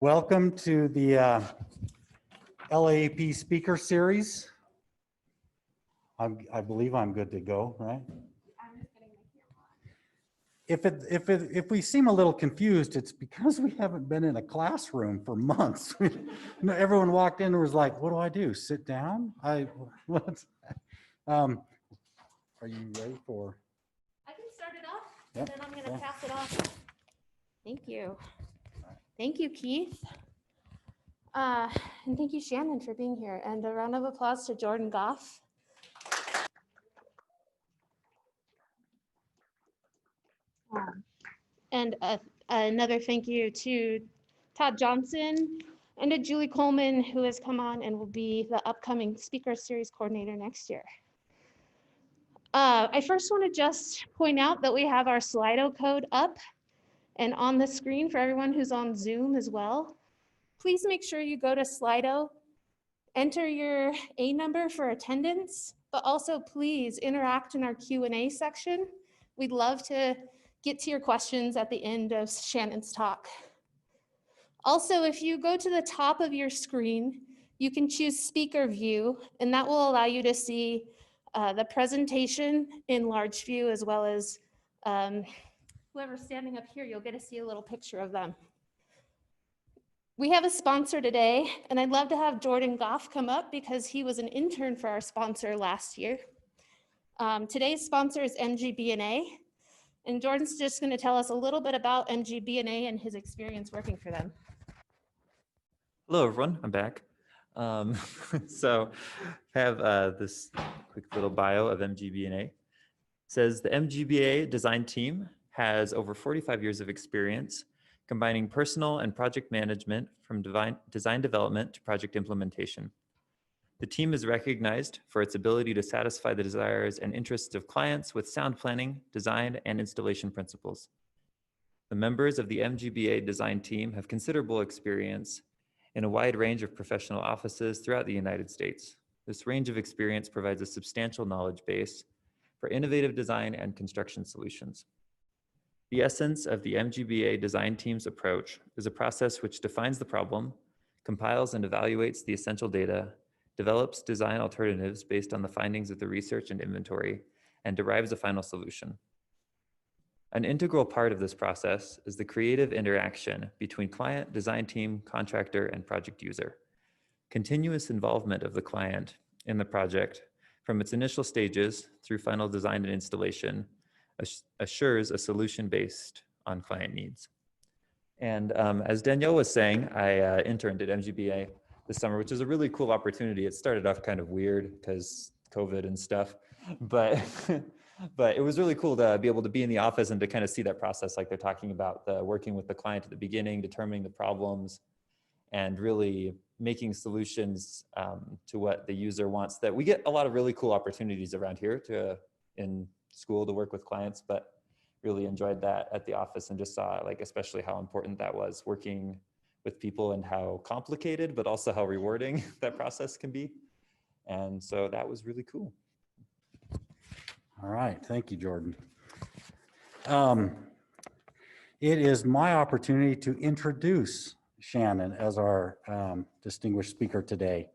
Welcome to the LAAP Speaker Series. I believe I'm good to go, right? If we seem a little confused, it's because we haven't been in a classroom for months. Everyone walked in and was like, "What do I do? Sit down?" What? Are you ready for? I can start it off, Yep. and then I'm going to pass it off. Thank you. Thank you, Keith. And thank you, Shannon, for being here. And a round of applause to Jordan Goff. And another thank you to Todd Johnson and to Julie Coleman, who has come on and will be the upcoming Speaker Series Coordinator next year. I first want to just point out that we have our Slido code up and on the screen for everyone who's on Zoom as well. Please make sure you go to Slido, enter your A number for attendance, but also please interact in our Q&A section. We'd love to get to your questions at the end of Shannon's talk. Also, if you go to the top of your screen, you can choose speaker view, and that will allow you to see the presentation in large view, as well as whoever's standing up here, you'll get to see a little picture of them. We have a sponsor today, and I'd love to have Jordan Goff come up because he was an intern for our sponsor last year. Today's sponsor is MGB&A, and Jordan's just going to tell us a little bit about MGB&A and his experience working for them. Hello, everyone. I'm back. So I have this quick little bio of MGB&A. It says the MGB&A design team has over 45 years of experience combining personal and project management from design development to project implementation. The team is recognized for its ability to satisfy the desires and interests of clients with sound planning, design, and installation principles. The members of the MGB&A design team have considerable experience in a wide range of professional offices throughout the United States. This range of experience provides a substantial knowledge base for innovative design and construction solutions. The essence of the MGB&A design team's approach is a process which defines the problem, compiles and evaluates the essential data, develops design alternatives based on the findings of the research and inventory, and derives a final solution. An integral part of this process is the creative interaction between client, design team, contractor, and project user. Continuous involvement of the client in the project from its initial stages through final design and installation assures a solution based on client needs. And as Danielle was saying, I interned at MGB&A this summer, which is a really cool opportunity. It started off kind of weird because COVID and stuff, but it was really cool to be able to be in the office and to kind of see that process, like they're talking about, working with the client at the beginning, determining the problems, and really making solutions to what the user wants. That we get a lot of really cool opportunities around here in school to work with clients, but really enjoyed that at the office and just saw, like, especially how important that was, working with people and how complicated, but also how rewarding that process can be. And so that was really cool. All right, thank you, Jordan. It is my opportunity to introduce Shannon as our distinguished speaker today.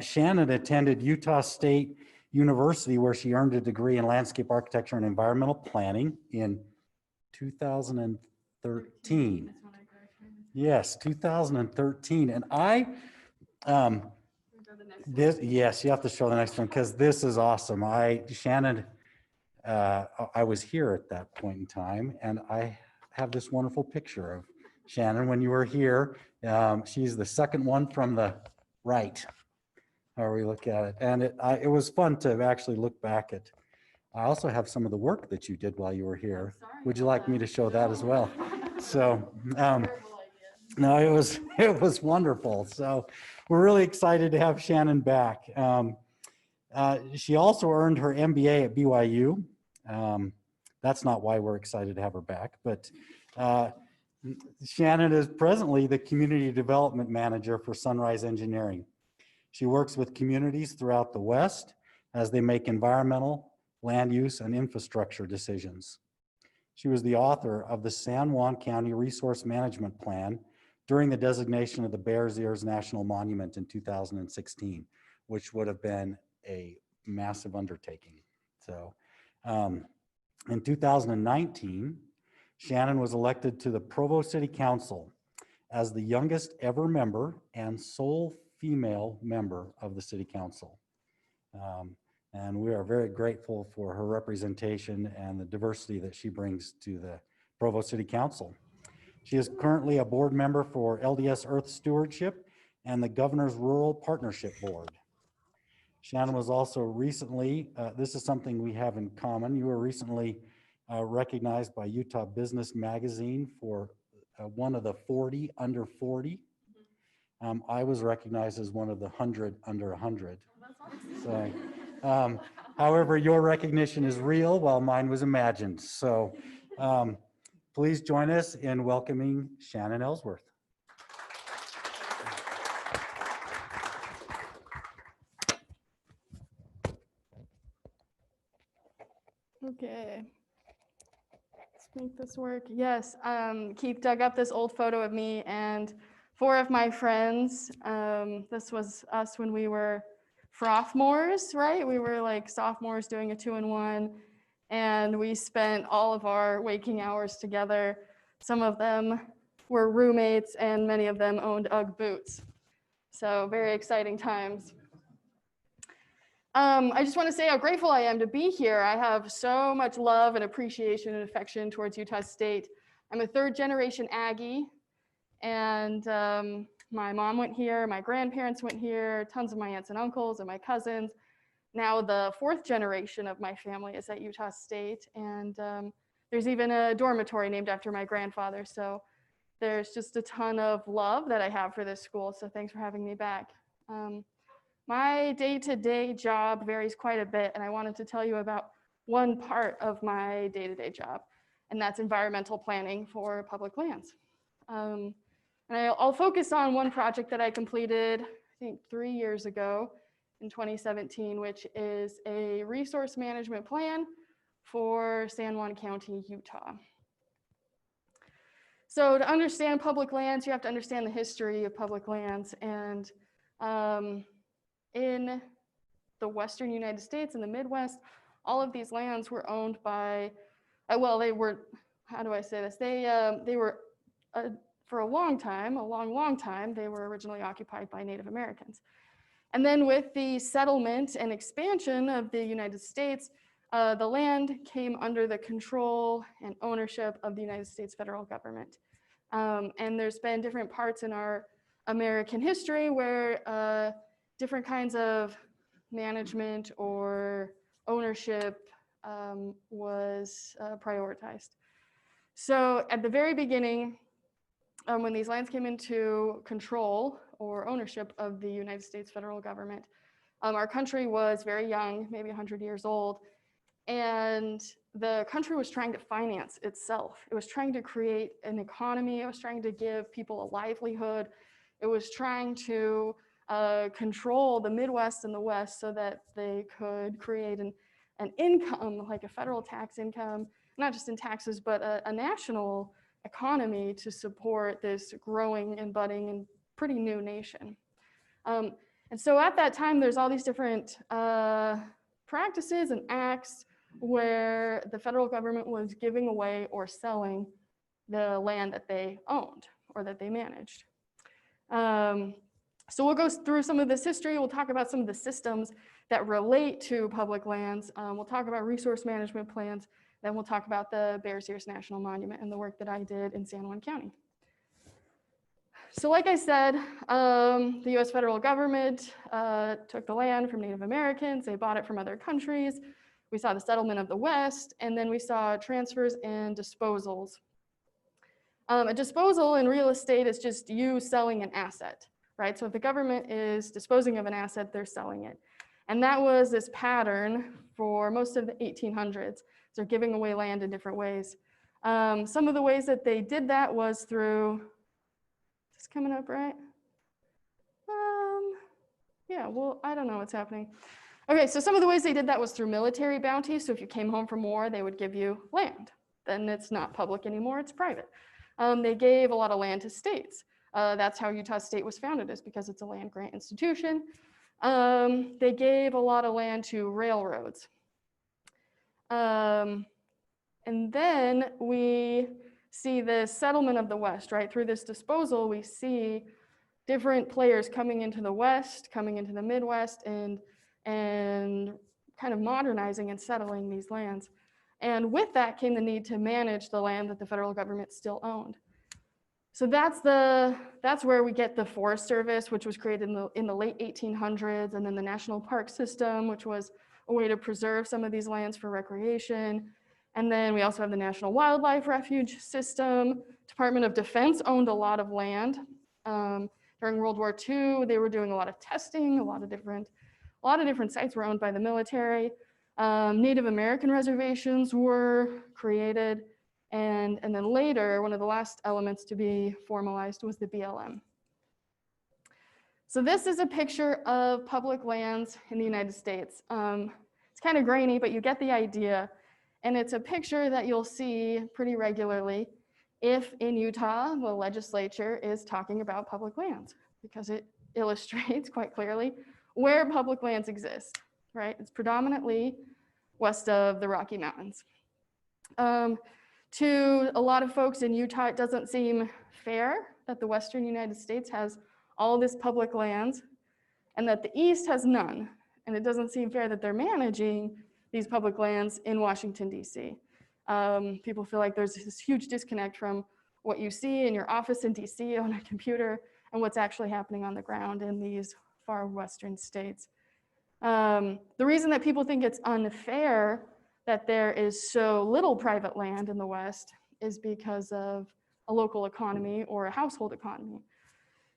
Shannon attended Utah State University, where she earned a degree in landscape architecture and environmental planning in 2013. Yes, 2013. And yes, you have to show the next one because this is awesome. Shannon, I was here at that point in time, and I have this wonderful picture of Shannon when you were here. She's the second one from the right, however we look at it. And it was fun to actually look back at. I also have some of the work that you did while you were here. Would you like me to show that as well? So, no, it was wonderful. So we're really excited to have Shannon back. She also earned her MBA at BYU. That's not why we're excited to have her back, but Shannon is presently the Community Development Manager for Sunrise Engineering. She works with communities throughout the West as they make environmental, land use, and infrastructure decisions. She was the author of the San Juan County Resource Management Plan during the designation of the Bears Ears National Monument in 2016, which would have been a massive undertaking. So in 2019, Shannon was elected to the Provo City Council as the youngest ever member and sole female member of the City Council. And we are very grateful for her representation and the diversity that she brings to the Provo City Council. She is currently a board member for LDS Earth Stewardship and the Governor's Rural Partnership Board. Shannon was also recently, this is something we have in common, you were recently recognized by Utah Business Magazine for one of the 40 under 40. I was recognized as one of the 100 under 100. So, however, your recognition is real while mine was imagined. So please join us in welcoming Shannon Ellsworth. Okay, let's make this work. Yes, Keith dug up this old photo of me and 4 of my friends. This was us when we were frophomores, right? We were like sophomores doing a 2-in-1, and we spent all of our waking hours together. Some of them were roommates, and many of them owned UGG boots. So very exciting times. I just want to say how grateful I am to be here. I have so much love and appreciation and affection towards Utah State. I'm a 3rd-generation Aggie, and my mom went here, my grandparents went here, tons of my aunts and uncles and my cousins. Now the 4th generation of my family is at Utah State, and there's even a dormitory named after my grandfather. So there's just a ton of love that I have for this school. So thanks for having me back. My day-to-day job varies quite a bit, and I wanted to tell you about one part of my day-to-day job, and that's environmental planning for public lands. And I'll focus on one project that I completed, I think 3 years ago in 2017, which is a resource management plan for San Juan County, Utah. So to understand public lands, you have to understand the history of public lands. And in the Western United States and the Midwest, all of these lands were owned by, well, they were, how do I say this? They were, for a long time, they were originally occupied by Native Americans. And then with the settlement and expansion of the United States, the land came under the control and ownership of the United States federal government. And there's been different parts in our American history where different kinds of management or ownership was prioritized. So at the very beginning, when these lands came into control or ownership of the United States federal government, our country was very young, maybe 100 years old, and the country was trying to finance itself. It was trying to create an economy. It was trying to give people a livelihood. It was trying to control the Midwest and the West so that they could create an income, like a federal tax income, not just in taxes, but a national economy to support this growing and budding and pretty new nation. And so at that time, there's all these different practices and acts where the federal government was giving away or selling the land that they owned or that they managed. So we'll go through some of this history. We'll talk about some of the systems that relate to public lands. We'll talk about resource management plans. Then we'll talk about the Bears Ears National Monument and the work that I did in San Juan County. So like I said, the US federal government took the land from Native Americans. They bought it from other countries. We saw the settlement of the West, and then we saw transfers and disposals. A disposal in real estate is just you selling an asset, right? So if the government is disposing of an asset, they're selling it. And that was this pattern for most of the 1800s. So they're giving away land in different ways. Some of the ways that they did that was through, is this coming up right? Yeah, well, I don't know what's happening. Okay, so some of the ways they did that was through military bounties. So if you came home from war, they would give you land. Then it's not public anymore, it's private. They gave a lot of land to states. That's how Utah State was founded, is because it's a land grant institution. They gave a lot of land to railroads. And then we see the settlement of the West, right? Through this disposal, we see different players coming into the West, coming into the Midwest, and kind of modernizing and settling these lands. And with that came the need to manage the land that the federal government still owned. So that's where we get the Forest Service, which was created in the late 1800s, and then the National Park System, which was a way to preserve some of these lands for recreation. And then we also have the National Wildlife Refuge System. Department of Defense owned a lot of land. During World War II, they were doing a lot of testing, a lot of different sites were owned by the military. Native American reservations were created. And then later, one of the last elements to be formalized was the BLM. So this is a picture of public lands in the United States. It's kind of grainy, but you get the idea. And it's a picture that you'll see pretty regularly if in Utah, the legislature is talking about public lands, because it illustrates quite clearly where public lands exist, right? It's predominantly west of the Rocky Mountains. To a lot of folks in Utah, it doesn't seem fair that the Western United States has all this public lands and that the East has none. And it doesn't seem fair that they're managing these public lands in Washington, D.C. People feel like there's this huge disconnect from what you see in your office in D.C. on a computer and what's actually happening on the ground in these far western states. The reason that people think it's unfair that there is so little private land in the West is because of a local economy or a household economy.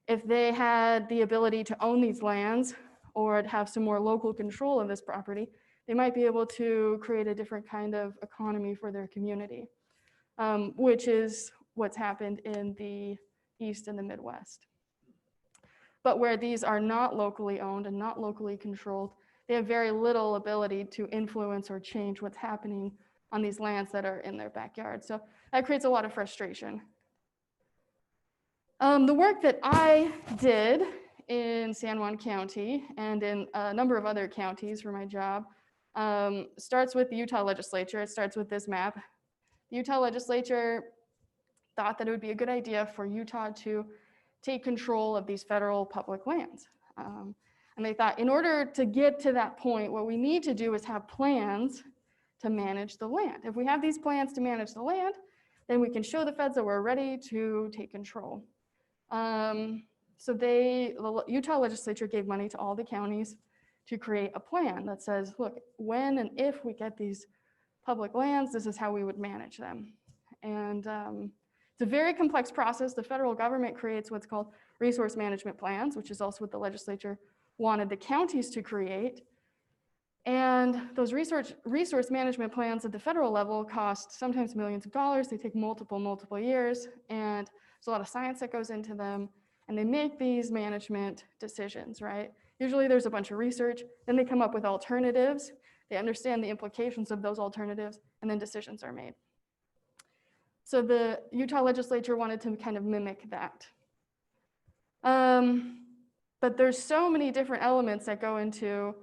If they had the ability to own these lands or have some more local control of this property, they might be able to create a different kind of economy for their community, which is what's happened in the East and the Midwest. But where these are not locally owned and not locally controlled, they have very little ability to influence or change what's happening on these lands that are in their backyard. So that creates a lot of frustration. The work that I did in San Juan County and in a number of other counties for my job starts with the Utah Legislature. It starts with this map. The Utah Legislature thought that it would be a good idea for Utah to take control of these federal public lands. And they thought, in order to get to that point, what we need to do is have plans to manage the land. If we have these plans to manage the land, then we can show the feds that we're ready to take control. So the Utah Legislature gave money to all the counties to create a plan that says, look, when and if we get these public lands, this is how we would manage them. And it's a very complex process. The federal government creates what's called resource management plans, which is also what the legislature wanted the counties to create. And those resource management plans at the federal level cost sometimes millions of dollars. They take multiple years, and there's a lot of science that goes into them. And they make these management decisions, right? Usually there's a bunch of research, then they come up with alternatives. They understand the implications of those alternatives, and then decisions are made. So the Utah Legislature wanted to kind of mimic that. But there's so many different elements that go into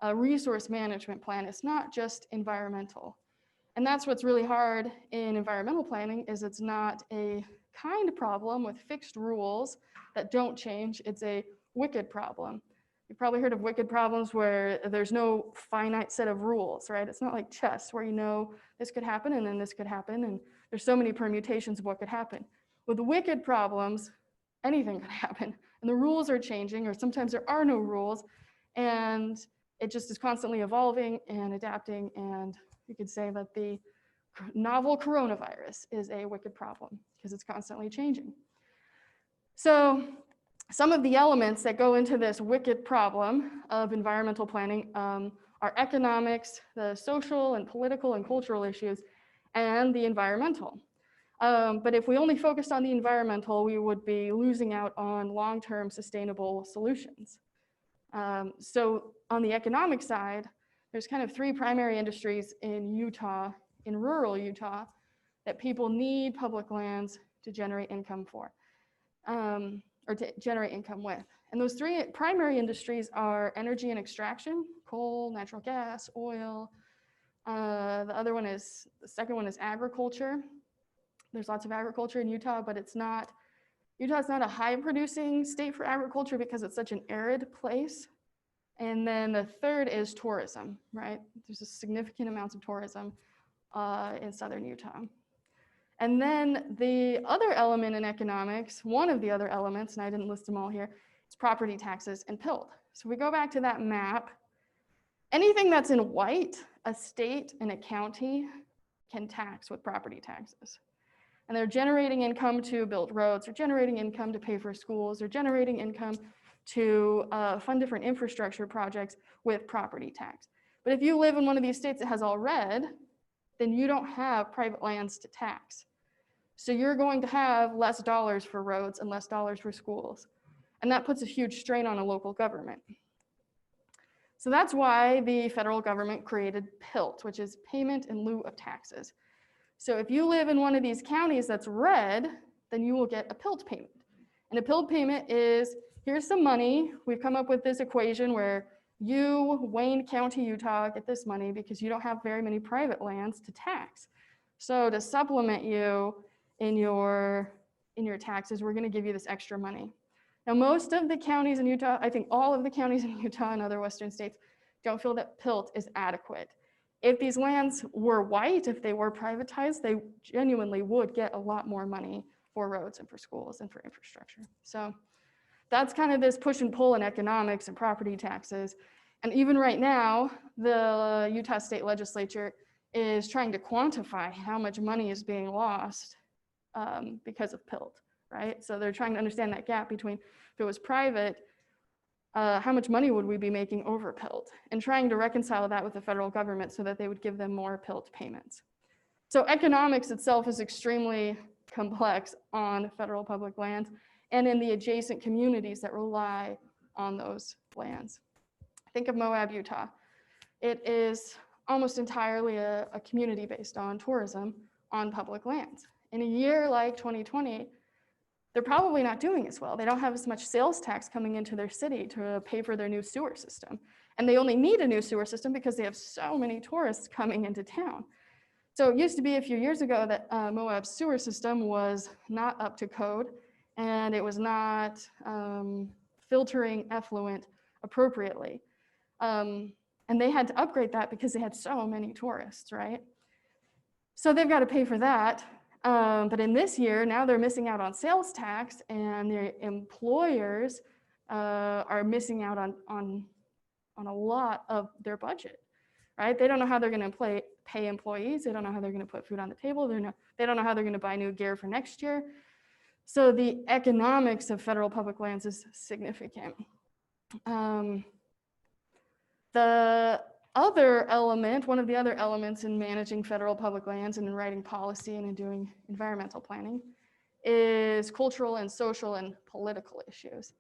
a resource management plan. It's not just environmental. And that's what's really hard in environmental planning, is it's not a kind problem with fixed rules that don't change. It's a wicked problem. You've probably heard of wicked problems where there's no finite set of rules, right? It's not like chess where you know this could happen and then this could happen, and there's so many permutations of what could happen. With wicked problems, anything could happen, and the rules are changing, or sometimes there are no rules, and it just is constantly evolving and adapting. And you could say that the novel coronavirus is a wicked problem because it's constantly changing. So some of the elements that go into this wicked problem of environmental planning are economics, the social and political and cultural issues, and the environmental. But if we only focused on the environmental, we would be losing out on long-term sustainable solutions. So on the economic side, there's kind of three primary industries in Utah, in rural Utah, that people need public lands to generate income for. or to generate income with. And those three primary industries are energy and extraction, coal, natural gas, oil. The second one is agriculture. There's lots of agriculture in Utah, but Utah's not a high producing state for agriculture because it's such an arid place. And then the third is tourism, right? There's a significant amounts of tourism in southern Utah. And then the other element in economics, one of the other elements, and I didn't list them all here, is property taxes and PILT. So we go back to that map. Anything that's in white, a state and a county can tax with property taxes. And they're generating income to build roads, or generating income to pay for schools, or generating income to fund different infrastructure projects with property tax. But if you live in one of these states that has all red, then you don't have private lands to tax. So you're going to have less dollars for roads and less dollars for schools. And that puts a huge strain on a local government. So that's why the federal government created PILT, which is payment in lieu of taxes. So if you live in one of these counties that's red, then you will get a PILT payment. And a PILT payment is, here's some money. We've come up with this equation where you, Wayne County, Utah, get this money because you don't have very many private lands to tax. So to supplement you in your taxes, we're going to give you this extra money. Now, most of the counties in Utah, I think all of the counties in Utah and other Western states, don't feel that PILT is adequate. If these lands were white, if they were privatized, they genuinely would get a lot more money for roads and for schools and for infrastructure. So that's kind of this push and pull in economics and property taxes. And even right now, the Utah State Legislature is trying to quantify how much money is being lost because of PILT, right? So they're trying to understand that gap between if it was private, how much money would we be making over PILT, and trying to reconcile that with the federal government so that they would give them more PILT payments. So economics itself is extremely complex on federal public lands and in the adjacent communities that rely on those lands. Think of Moab, Utah. It is almost entirely a community based on tourism on public lands. In a year like 2020, they're probably not doing as well. They don't have as much sales tax coming into their city to pay for their new sewer system. And they only need a new sewer system because they have so many tourists coming into town. So it used to be a few years ago that Moab's sewer system was not up to code, and it was not filtering effluent appropriately. And they had to upgrade that because they had so many tourists, right? So they've got to pay for that. But in this year, now they're missing out on sales tax, and their employers are missing out on a lot of their budget, right? They don't know how they're going to pay employees. They don't know how they're going to put food on the table. They don't know how they're going to buy new gear for next year. So the economics of federal public lands is significant. The other element, one of the other elements in managing federal public lands and in writing policy and in doing environmental planning is cultural and social and political issues.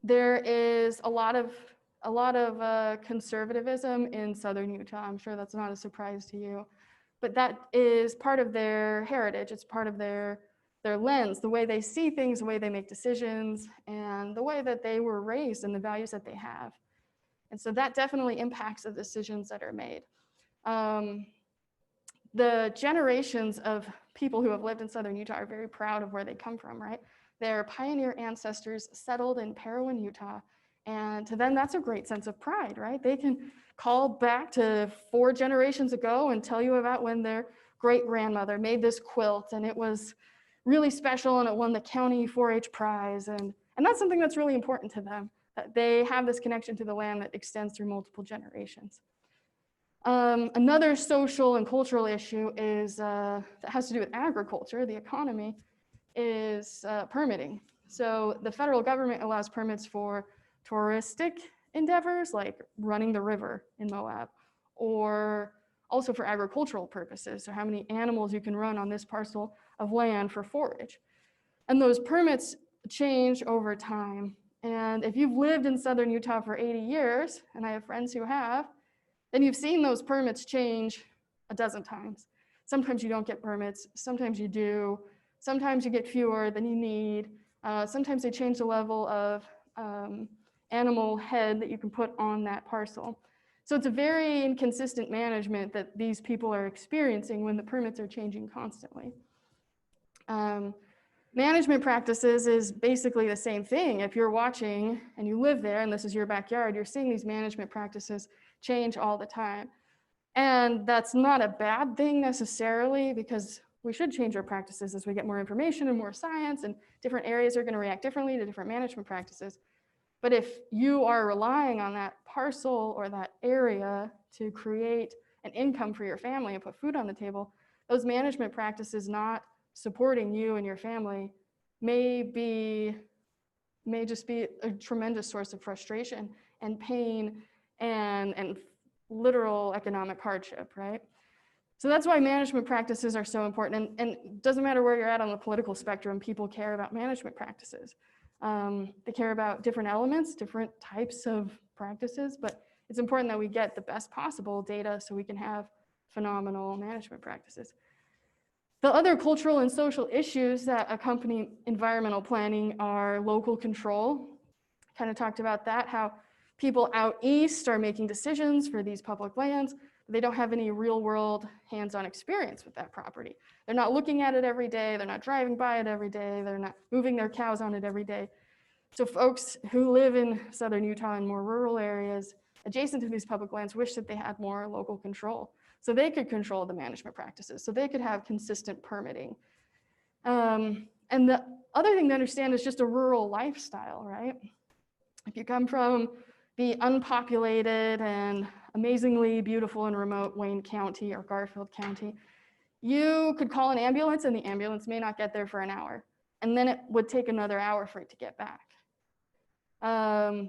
There is a lot of conservatism in southern Utah. I'm sure that's not a surprise to you, but that is part of their heritage. It's part of their lens, the way they see things, the way they make decisions, and the way that they were raised and the values that they have. And so that definitely impacts the decisions that are made. The generations of people who have lived in southern Utah are very proud of where they come from, right? Their pioneer ancestors settled in Parowan, Utah, and to them that's a great sense of pride, right? They can call back to 4 generations ago and tell you about when their great-grandmother made this quilt and it was really special and it won the county 4-H prize, and that's something that's really important to them. They have this connection to the land that extends through multiple generations. Another social and cultural issue is that has to do with agriculture, the economy, is permitting. So the federal government allows permits for touristic endeavors like running the river in Moab, or also for agricultural purposes, so how many animals you can run on this parcel of land for forage. And those permits change over time. And if you've lived in southern Utah for 80 years, and I have friends who have, then you've seen those permits change a dozen times. Sometimes you don't get permits, sometimes you do. Sometimes you get fewer than you need. Sometimes they change the level of animal head that you can put on that parcel. So it's a very inconsistent management that these people are experiencing when the permits are changing constantly. Management practices is basically the same thing. If you're watching and you live there and this is your backyard, you're seeing these management practices change all the time. And that's not a bad thing necessarily, because we should change our practices as we get more information and more science, and different areas are going to react differently to different management practices. But if you are relying on that parcel or that area to create an income for your family and put food on the table, those management practices not supporting you and your family may just be a tremendous source of frustration and pain and literal economic hardship, right? So that's why management practices are so important. And it doesn't matter where you're at on the political spectrum, people care about management practices. They care about different elements, different types of practices, but it's important that we get the best possible data so we can have phenomenal management practices. The other cultural and social issues that accompany environmental planning are local control. Kind of talked about that, how people out east are making decisions for these public lands. They don't have any real world hands-on experience with that property. They're not looking at it every day. They're not driving by it every day. They're not moving their cows on it every day. So folks who live in southern Utah and more rural areas adjacent to these public lands wish that they had more local control, so they could control the management practices, so they could have consistent permitting. And the other thing to understand is just a rural lifestyle, right? If you come from the unpopulated and amazingly beautiful and remote Wayne County or Garfield County, you could call an ambulance and the ambulance may not get there for an hour. And then it would take another hour for it to get back.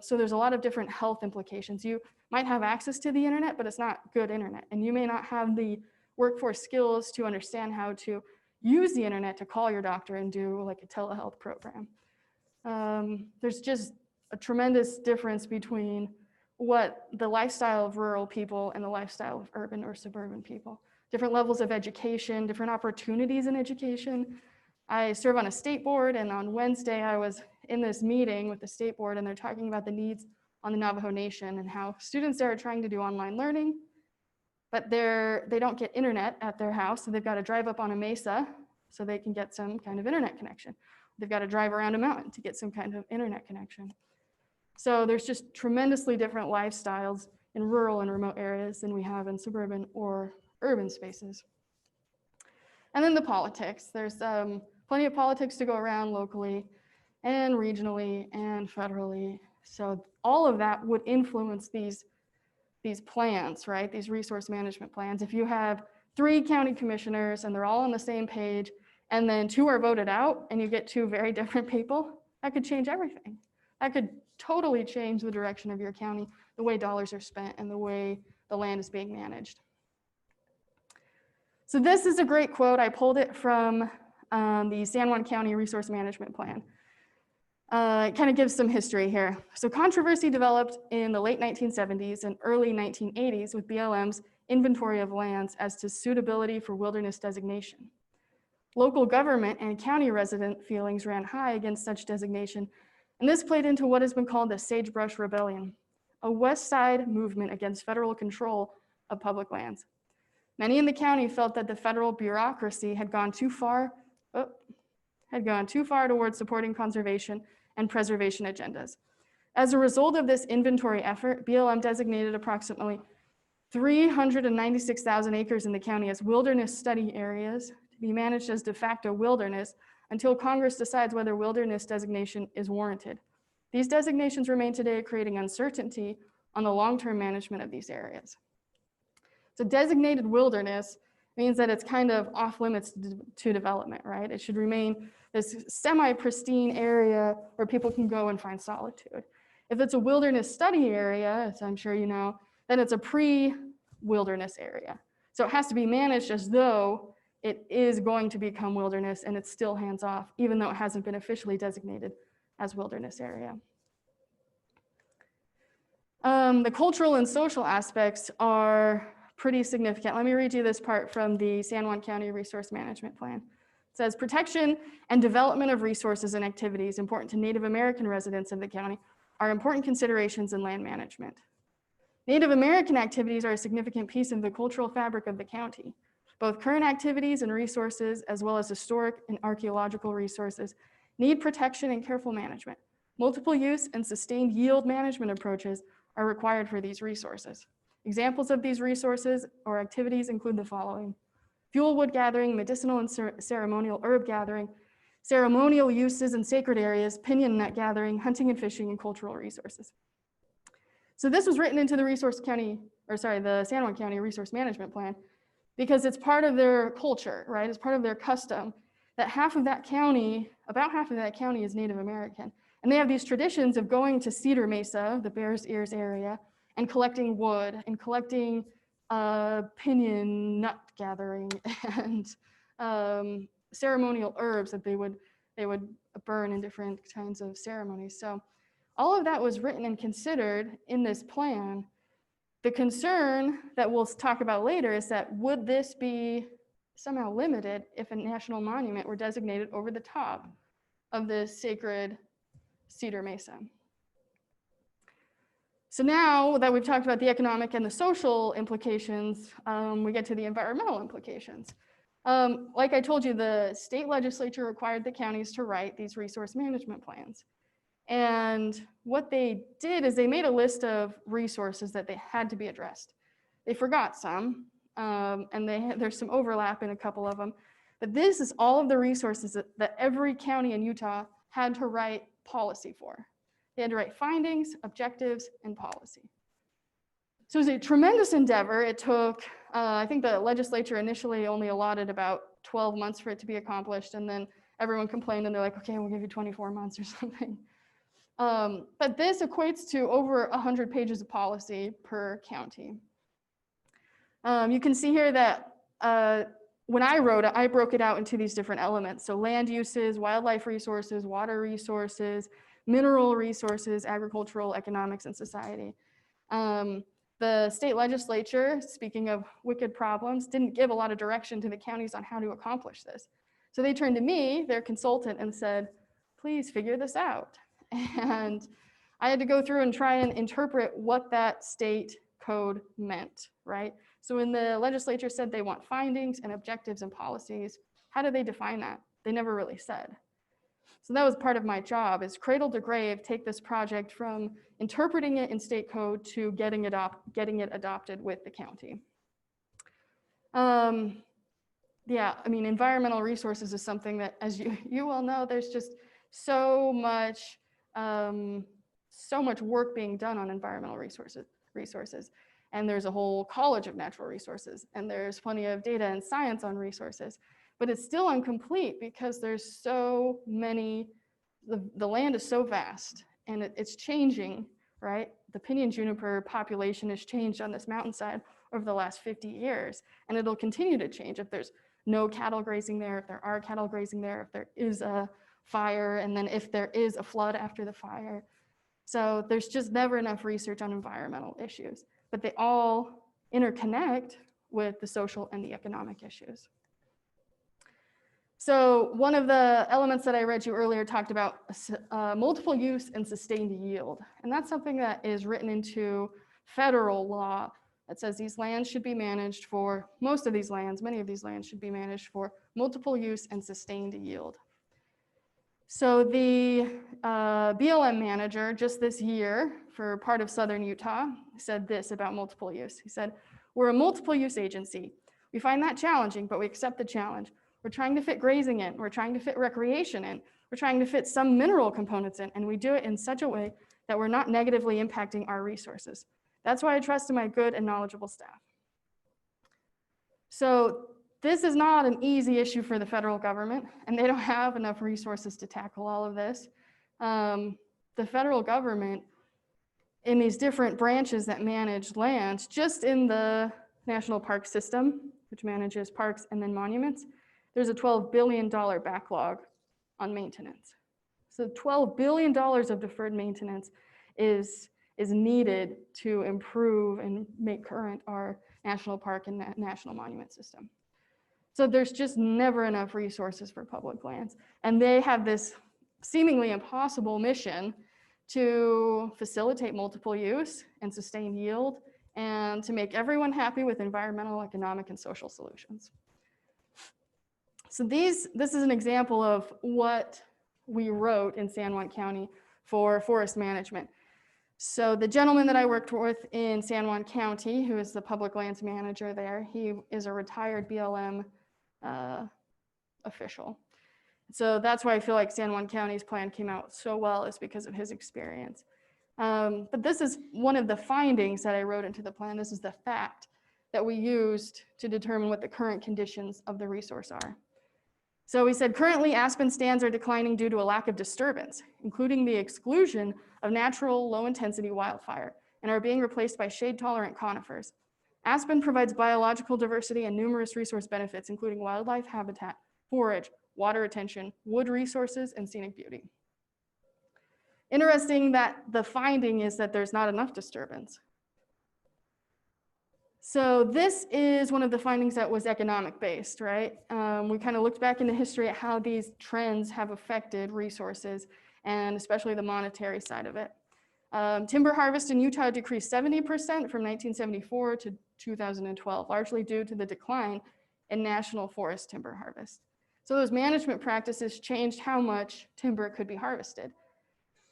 So there's a lot of different health implications. You might have access to the internet, but it's not good internet. And you may not have the workforce skills to understand how to use the internet to call your doctor and do like a telehealth program. There's just a tremendous difference between what the lifestyle of rural people and the lifestyle of urban or suburban people. Different levels of education, different opportunities in education. I serve on a state board, and on Wednesday I was in this meeting with the state board, and they're talking about the needs on the Navajo Nation and how students there are trying to do online learning, but they don't get internet at their house, so they've got to drive up on a mesa so they can get some kind of internet connection. They've got to drive around a mountain to get some kind of internet connection. So there's just tremendously different lifestyles in rural and remote areas than we have in suburban or urban spaces. And then the politics. There's plenty of politics to go around locally and regionally and federally. So all of that would influence these plans, right? These resource management plans. If you have 3 county commissioners and they're all on the same page, and then 2 are voted out and you get 2 very different people, that could change everything. That could totally change the direction of your county, the way dollars are spent and the way the land is being managed. So this is a great quote. I pulled it from the San Juan County Resource Management Plan. It kind of gives some history here. So controversy developed in the late 1970s and early 1980s with BLM's inventory of lands as to suitability for wilderness designation. Local government and county resident feelings ran high against such designation, and this played into what has been called the Sagebrush Rebellion, a West Side movement against federal control of public lands. Many in the county felt that the federal bureaucracy had gone too far towards supporting conservation and preservation agendas. As a result of this inventory effort, BLM designated approximately 396,000 acres in the county as wilderness study areas to be managed as de facto wilderness until Congress decides whether wilderness designation is warranted. These designations remain today, creating uncertainty on the long-term management of these areas. So designated wilderness means that it's kind of off limits to development, right? It should remain this semi-pristine area where people can go and find solitude. If it's a wilderness study area, as I'm sure you know, then it's a pre-wilderness area. So it has to be managed as though it is going to become wilderness and it's still hands-off, even though it hasn't been officially designated as wilderness area. The cultural and social aspects are pretty significant. Let me read you this part from the San Juan County Resource Management Plan. It says protection and development of resources and activities important to Native American residents of the county are important considerations in land management. Native American activities are a significant piece of the cultural fabric of the county. Both current activities and resources, as well as historic and archaeological resources, need protection and careful management. Multiple use and sustained yield management approaches are required for these resources. Examples of these resources or activities include the following: fuel wood gathering, medicinal and ceremonial herb gathering, ceremonial uses in sacred areas, pinyon nut gathering, hunting and fishing, and cultural resources. So this was written into the the San Juan County Resource Management Plan because it's part of their culture, right? It's part of their custom that about half of that county is Native American. And they have these traditions of going to Cedar Mesa, the Bears Ears area, and collecting wood and collecting pinyon nut gathering and ceremonial herbs that they would burn in different kinds of ceremonies. So all of that was written and considered in this plan. The concern that we'll talk about later is that would this be somehow limited if a national monument were designated over the top of this sacred Cedar Mesa? So now that we've talked about the economic and the social implications, we get to the environmental implications. Like I told you, the state legislature required the counties to write these resource management plans. And what they did is they made a list of resources that they had to be addressed. They forgot some, and there's some overlap in a couple of them. But this is all of the resources that every county in Utah had to write policy for. They had to write findings, objectives, and policy. So it was a tremendous endeavor. It took, I think the legislature initially only allotted about 12 months for it to be accomplished, and then everyone complained and they're like, okay, we'll give you 24 months or something. But this equates to over 100 pages of policy per county. You can see here that when I wrote it, I broke it out into these different elements. So land uses, wildlife resources, water resources, mineral resources, agricultural, economics, and society. The state legislature, speaking of wicked problems, didn't give a lot of direction to the counties on how to accomplish this. So they turned to me, their consultant, and said, please figure this out. And I had to go through and try and interpret what that state code meant, right? So when the legislature said they want findings and objectives and policies, how do they define that? They never really said. So that was part of my job, is cradle to grave, take this project from interpreting it in state code to getting it adopted with the county. Yeah, I mean, environmental resources is something that, as you well know, there's just so much work being done on environmental resources. And there's a whole college of natural resources, and there's plenty of data and science on resources, but it's still incomplete because there's so many, the land is so vast and it's changing, right? The pinyon juniper population has changed on this mountainside over the last 50 years, and it'll continue to change if there's no cattle grazing there, if there are cattle grazing there, if there is a fire, and then if there is a flood after the fire. So there's just never enough research on environmental issues, but they all interconnect with the social and the economic issues. So one of the elements that I read you earlier talked about multiple use and sustained yield. And that's something that is written into federal law that says these lands should be managed for, most of these lands, many of these lands should be managed for multiple use and sustained yield. So the BLM manager just this year for part of Southern Utah said this about multiple use. He said, we're a multiple use agency. We find that challenging, but we accept the challenge. We're trying to fit grazing in. We're trying to fit recreation in. We're trying to fit some mineral components in, and we do it in such a way that we're not negatively impacting our resources. That's why I trust in my good and knowledgeable staff. So this is not an easy issue for the federal government, and they don't have enough resources to tackle all of this. The federal government, in these different branches that manage lands, just in the national park system, which manages parks and then monuments, there's a $12 billion backlog on maintenance. So $12 billion of deferred maintenance is needed to improve and make current our national park and national monument system. So there's just never enough resources for public lands. And they have this seemingly impossible mission to facilitate multiple use and sustain yield and to make everyone happy with environmental, economic, and social solutions. So this is an example of what we wrote in San Juan County for forest management. So the gentleman that I worked with in San Juan County, who is the public lands manager there, he is a retired BLM official. So that's why I feel like San Juan County's plan came out so well, is because of his experience. But this is one of the findings that I wrote into the plan. This is the fact that we used to determine what the current conditions of the resource are. So we said, currently aspen stands are declining due to a lack of disturbance, including the exclusion of natural low-intensity wildfire, and are being replaced by shade-tolerant conifers. Aspen provides biological diversity and numerous resource benefits, including wildlife habitat, forage, water retention, wood resources, and scenic beauty. Interesting that the finding is that there's not enough disturbance. So this is one of the findings that was economic based, right? We kind of looked back into history at how these trends have affected resources, and especially the monetary side of it. Timber harvest in Utah decreased 70% from 1974 to 2012, largely due to the decline in national forest timber harvest. So those management practices changed how much timber could be harvested.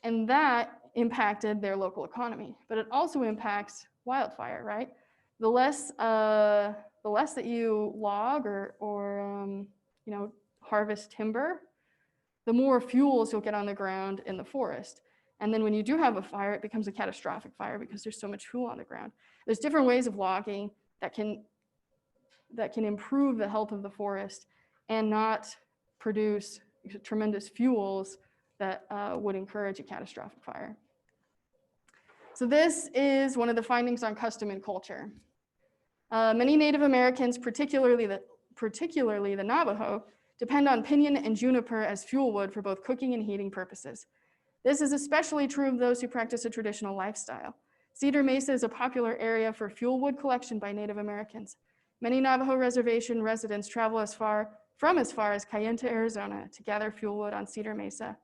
And that impacted their local economy, but it also impacts wildfire, right? The less that you log or harvest timber, the more fuels you'll get on the ground in the forest. And then when you do have a fire, it becomes a catastrophic fire because there's so much fuel on the ground. There's different ways of logging that can improve the health of the forest and not produce tremendous fuels that would encourage a catastrophic fire. So this is one of the findings on custom and culture. Many Native Americans, particularly the Navajo, depend on pinyon and juniper as fuel wood for both cooking and heating purposes. This is especially true of those who practice a traditional lifestyle. Cedar Mesa is a popular area for fuel wood collection by Native Americans. Many Navajo reservation residents travel as far as Kayenta, Arizona to gather fuel wood on Cedar Mesa.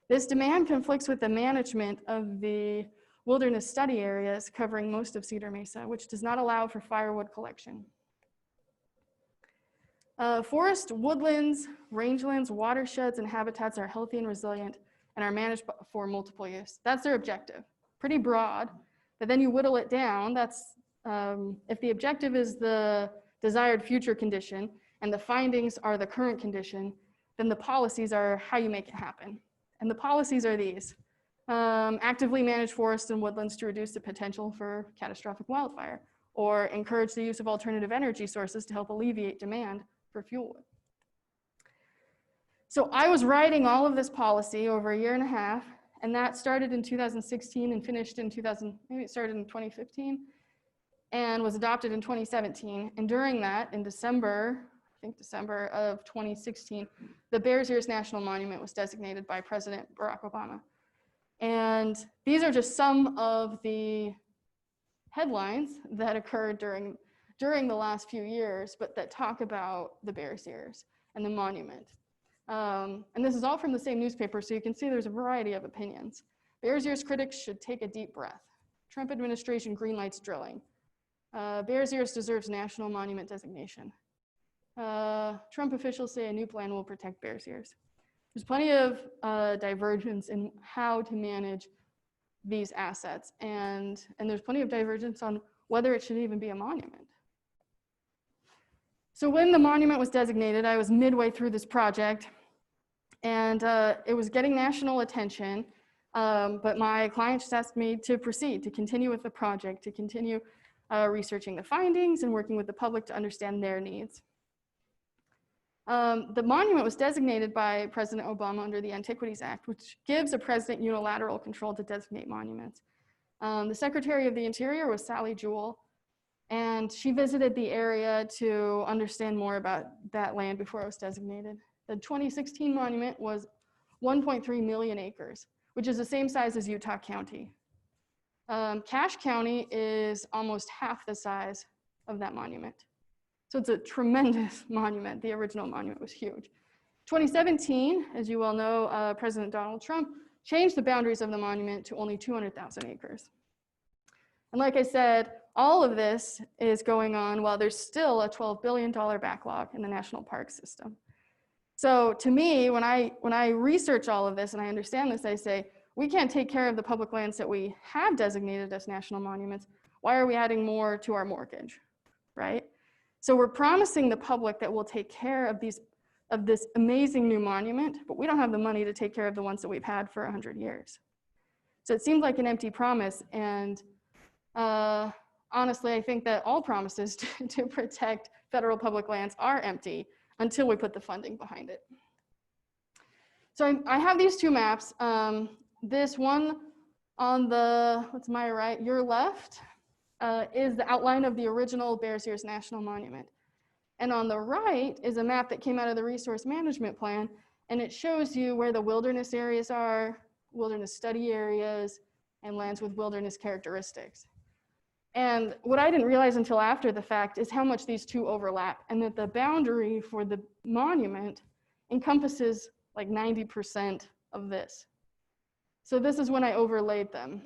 This demand conflicts with the management of the wilderness study areas covering most of Cedar Mesa, which does not allow for firewood collection. Forest, woodlands, rangelands, watersheds, and habitats are healthy and resilient and are managed for multiple use. That's their objective. Pretty broad, but then you whittle it down. That's if the objective is the desired future condition and the findings are the current condition, then the policies are how you make it happen. And the policies are these. Actively manage forests and woodlands to reduce the potential for catastrophic wildfire, or encourage the use of alternative energy sources to help alleviate demand for fuel wood. So I was writing all of this policy over a year and a half, and that started in 2016 and finished in maybe it started in 2015, and was adopted in 2017. And during that, in December of 2016, the Bears Ears National Monument was designated by President Barack Obama. And these are just some of the headlines that occurred during the last few years, but that talk about the Bears Ears and the monument. And this is all from the same newspaper, so you can see there's a variety of opinions. Bears Ears critics should take a deep breath. Trump administration greenlights drilling. Bears Ears deserves national monument designation. Trump officials say a new plan will protect Bears Ears. There's plenty of divergence in how to manage these assets, and there's plenty of divergence on whether it should even be a monument. So when the monument was designated, I was midway through this project, and it was getting national attention, but my client just asked me to proceed, to continue with the project, to continue researching the findings and working with the public to understand their needs. The monument was designated by President Obama under the Antiquities Act, which gives a president unilateral control to designate monuments. The Secretary of the Interior was Sally Jewell, and she visited the area to understand more about that land before it was designated. The 2016 monument was 1.3 million acres, which is the same size as Utah County. Cache County is almost half the size of that monument. So it's a tremendous monument. The original monument was huge. 2017, as you well know, President Donald Trump changed the boundaries of the monument to only 200,000 acres. And like I said, all of this is going on while there's still a $12 billion backlog in the national park system. So to me, when I research all of this and I understand this, I say, we can't take care of the public lands that we have designated as national monuments. Why are we adding more to our mortgage, right? So we're promising the public that we'll take care of this amazing new monument, but we don't have the money to take care of the ones that we've had for 100 years. So it seemed like an empty promise, and honestly, I think that all promises to protect federal public lands are empty until we put the funding behind it. So I have these two maps. This one on the, what's my right, your left, is the outline of the original Bears Ears National Monument. And on the right is a map that came out of the Resource Management Plan, and it shows you where the wilderness areas are, wilderness study areas, and lands with wilderness characteristics. And what I didn't realize until after the fact is how much these two overlap, and that the boundary for the monument encompasses like 90% of this. So this is when I overlaid them.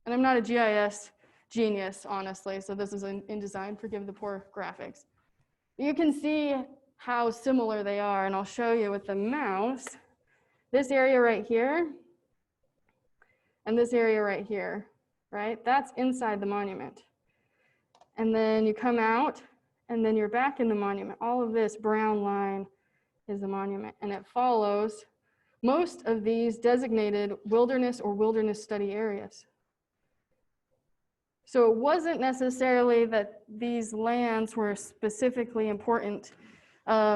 And I'm not a GIS genius, honestly, so this is in design, forgive the poor graphics. You can see how similar they are, and I'll show you with the mouse. This area right here, and this area right here, right? That's inside the monument. And then you come out, and then you're back in the monument. All of this brown line is the monument, and it follows most of these designated wilderness or wilderness study areas. So it wasn't necessarily that these lands were specifically important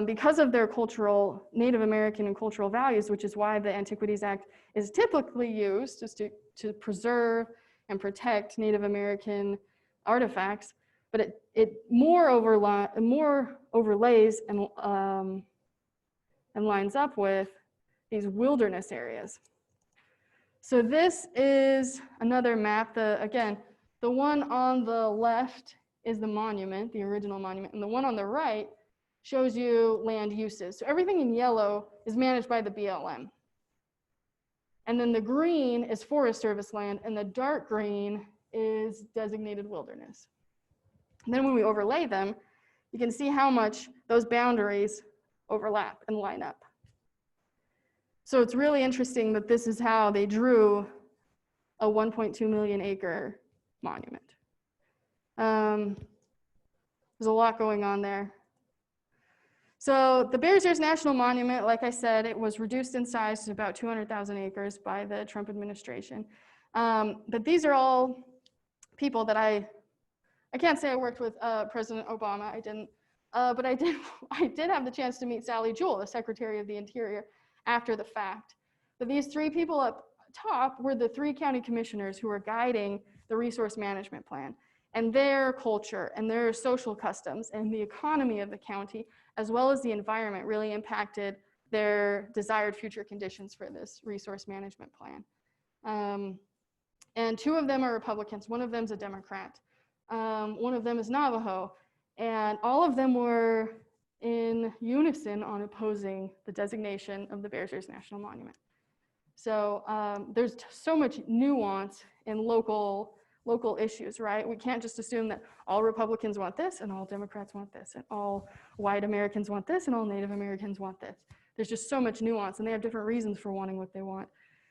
because of their cultural, Native American and cultural values, which is why the Antiquities Act is typically used just to preserve and protect Native American artifacts, but it more overlays and lines up with these wilderness areas. So this is another map. Again, the one on the left is the monument, the original monument, and the one on the right shows you land uses. So everything in yellow is managed by the BLM. And then the green is Forest Service land, and the dark green is designated wilderness. And then when we overlay them, you can see how much those boundaries overlap and line up. So it's really interesting that this is how they drew a 1.2 million acre monument. There's a lot going on there. So the Bears Ears National Monument, like I said, it was reduced in size to about 200,000 acres by the Trump administration. But these are all people that I can't say I worked with President Obama, I didn't, but I did have the chance to meet Sally Jewell, the Secretary of the Interior, after the fact. But these three people up top were the 3 county commissioners who were guiding the resource management plan, and their culture and their social customs and the economy of the county, as well as the environment, really impacted their desired future conditions for this resource management plan. And 2 of them are Republicans, 1 of them is a Democrat, 1 of them is Navajo, and all of them were in unison on opposing the designation of the Bears Ears National Monument. So there's so much nuance in local issues, right? We can't just assume that all Republicans want this and all Democrats want this and all white Americans want this and all Native Americans want this. There's just so much nuance, and they have different reasons for wanting what they want.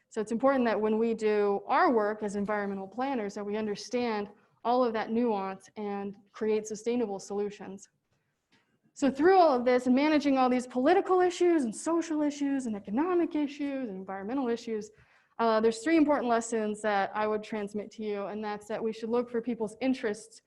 So it's important that when we do our work as environmental planners, that we understand all of that nuance and create sustainable solutions. So through all of this and managing all these political issues and social issues and economic issues and environmental issues, there's 3 important lessons that I would transmit to you, and that's that we should look for people's interests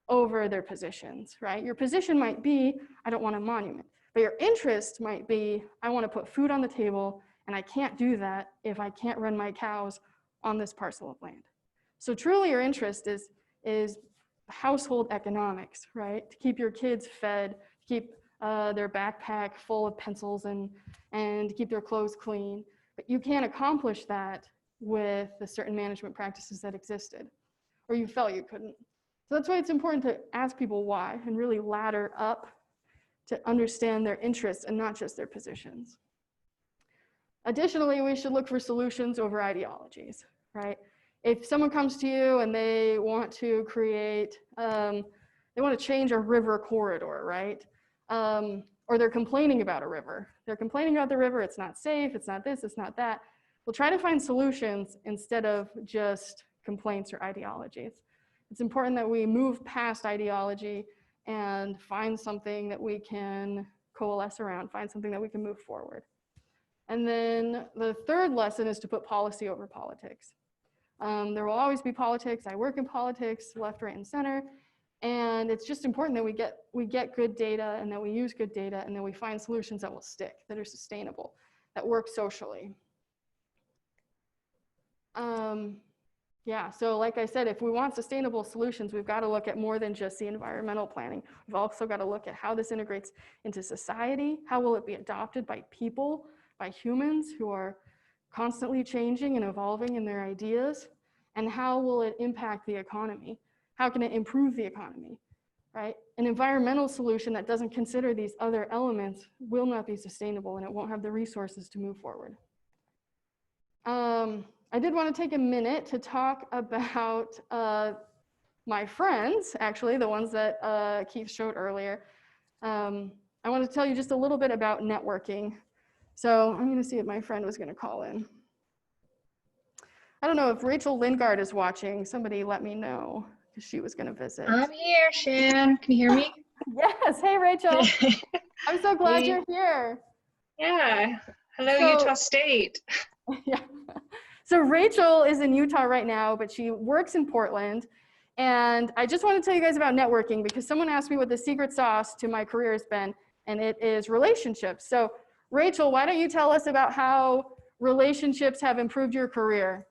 over their positions, right? Your position might be, I don't want a monument, but your interest might be, I want to put food on the table, and I can't do that if I can't run my cows on this parcel of land. So truly your interest is household economics, right? To keep your kids fed, keep their backpack full of pencils and keep their clothes clean. But you can't accomplish that with the certain management practices that existed, or you felt you couldn't. So that's why it's important to ask people why and really ladder up to understand their interests and not just their positions. Additionally, we should look for solutions over ideologies, right? If someone comes to you and they want to create, they want to change a river corridor, right? Or they're complaining about a river. They're complaining about the river, it's not safe, it's not this, it's not that. We'll try to find solutions instead of just complaints or ideologies. It's important that we move past ideology and find something that we can coalesce around, find something that we can move forward. And then the third lesson is to put policy over politics. There will always be politics. I work in politics, left, right, and center. And it's just important that we get good data and that we use good data and that we find solutions that will stick, that are sustainable, that work socially. Yeah, so like I said, if we want sustainable solutions, we've got to look at more than just the environmental planning. We've also got to look at how this integrates into society. How will it be adopted by people, by humans who are constantly changing and evolving in their ideas? And how will it impact the economy? How can it improve the economy, right? An environmental solution that doesn't consider these other elements will not be sustainable and it won't have the resources to move forward. I did want to take a minute to talk about my friends, actually, the ones that Keith showed earlier. I want to tell you just a little bit about networking. So I'm going to see if my friend was going to call in. I don't know if Rachel Lingard is watching. Somebody let me know because she was going to visit. I'm here, Shan. Can you hear me? Yes. Hey, Rachel. I'm so glad you're here. Yeah. Hello, So- Utah State. Yeah. So Rachel is in Utah right now, but she works in Portland. And I just want to tell you guys about networking because someone asked me what the secret sauce to my career has been, and it is relationships. So Rachel, why don't you tell us about how relationships have improved your career?